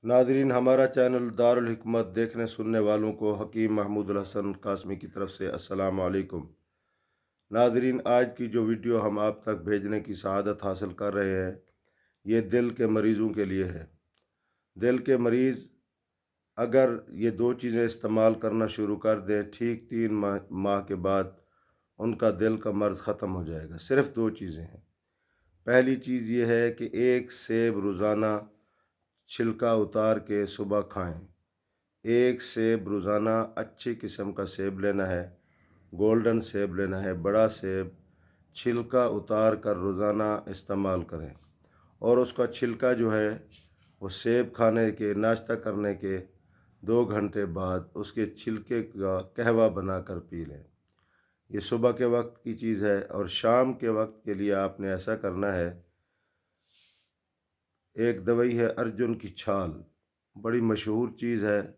Nadreen, हमारा channel Darul हिकमत देखने सुनने वालों को हकीम महमूद हसन कासमी की तरफ से अस्सलाम वालेकुम। नादरीन, आज की जो वीडियो हम आप तक भेजने की सआदत हासिल कर रहे हैं, ये दिल के मरीज़ों के लिए है। दिल के मरीज़ अगर ये दो चीज़ें इस्तेमाल करना शुरू कर दें, ठीक 3 माह के बाद उनका दिल का मर्ज़ ख़त्म हो जाएगा। सिर्फ़ दो चीज़ें हैं। पहली चीज़ ये है कि एक सेब रोज़ाना छिलका उतार के सुबह खाएं। एक सेब रोज़ाना अच्छी किस्म का सेब लेना है, गोल्डन सेब लेना है, बड़ा सेब छिलका उतार कर रोज़ाना इस्तेमाल करें। और उसका छिलका जो है वो सेब खाने के नाश्ता करने के 2 घंटे बाद उसके छिलके का कहवा बनाकर पी लें। ये सुबह के वक्त की चीज़ है। और शाम के वक्त के लिए आपने ऐसा करना है, एक दवाई है अर्जुन की छाल, बड़ी मशहूर चीज़ है,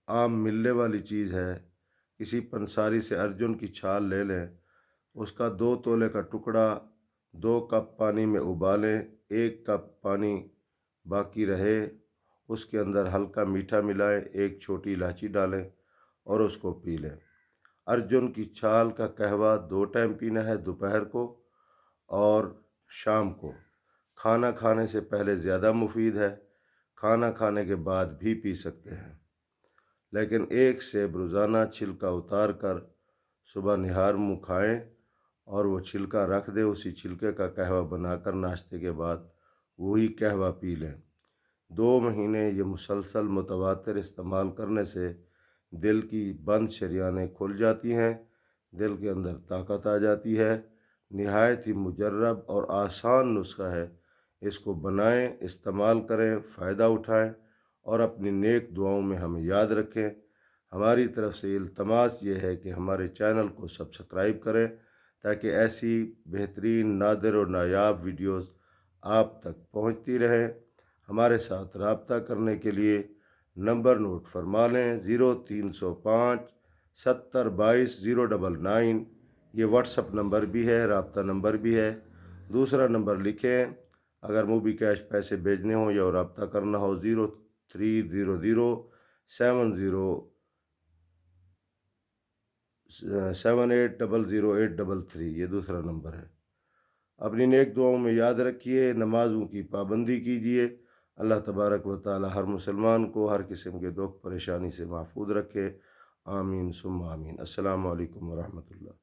आम मिलने वाली चीज़ है। किसी पंसारी से अर्जुन की छाल ले लें, उसका 2 तोले का टुकड़ा 2 कप पानी में उबालें, 1 कप पानी बाकी रहे, उसके अंदर हल्का मीठा मिलाएं, एक छोटी इलायची डालें और उसको पी लें। अर्जुन की छाल का कहवा 2 टाइम पीना है, दोपहर को और शाम को। खाना खाने से पहले ज़्यादा मुफीद है, खाना खाने के बाद भी पी सकते हैं। लेकिन एक सेब रोज़ाना छिलका उतार कर सुबह निहार मुँह खाएं और वो छिलका रख दें। उसी छिलके का कहवा बनाकर नाश्ते के बाद वही कहवा पी लें। 2 महीने ये मुसलसल मुतवातिर इस्तेमाल करने से दिल की बंद शरियानें खुल जाती हैं, दिल के अंदर ताकत आ जाती है। निहायत ही मुजर्रब और आसान नुस्खा है। इसको बनाएं, इस्तेमाल करें, फ़ायदा उठाएं और अपनी नेक दुआओं में हमें याद रखें। हमारी तरफ से इल्तमास ये है कि हमारे चैनल को सब्सक्राइब करें ताकि ऐसी बेहतरीन, नादिर और नायाब वीडियोस आप तक पहुंचती रहें। हमारे साथ रब्ता करने के लिए नंबर नोट फरमा लें, 0305 70 22 099। ये व्हाट्सअप नंबर भी है, रब्ता नंबर भी है। दूसरा नंबर लिखें अगर मोबी कैश पैसे भेजने हो या रब्ता करना हो, 030070780083। ये दूसरा नंबर है। अपनी नेक दुआओं में याद रखिए, नमाज़ों की पाबंदी कीजिए। अल्लाह तबारक व तआला हर मुसलमान को हर किस्म के दुख परेशानी से महफूज रखे। आमीन सुम्मा आमीन। अस्सलामु अलैकुम व रहमतुल्लाह।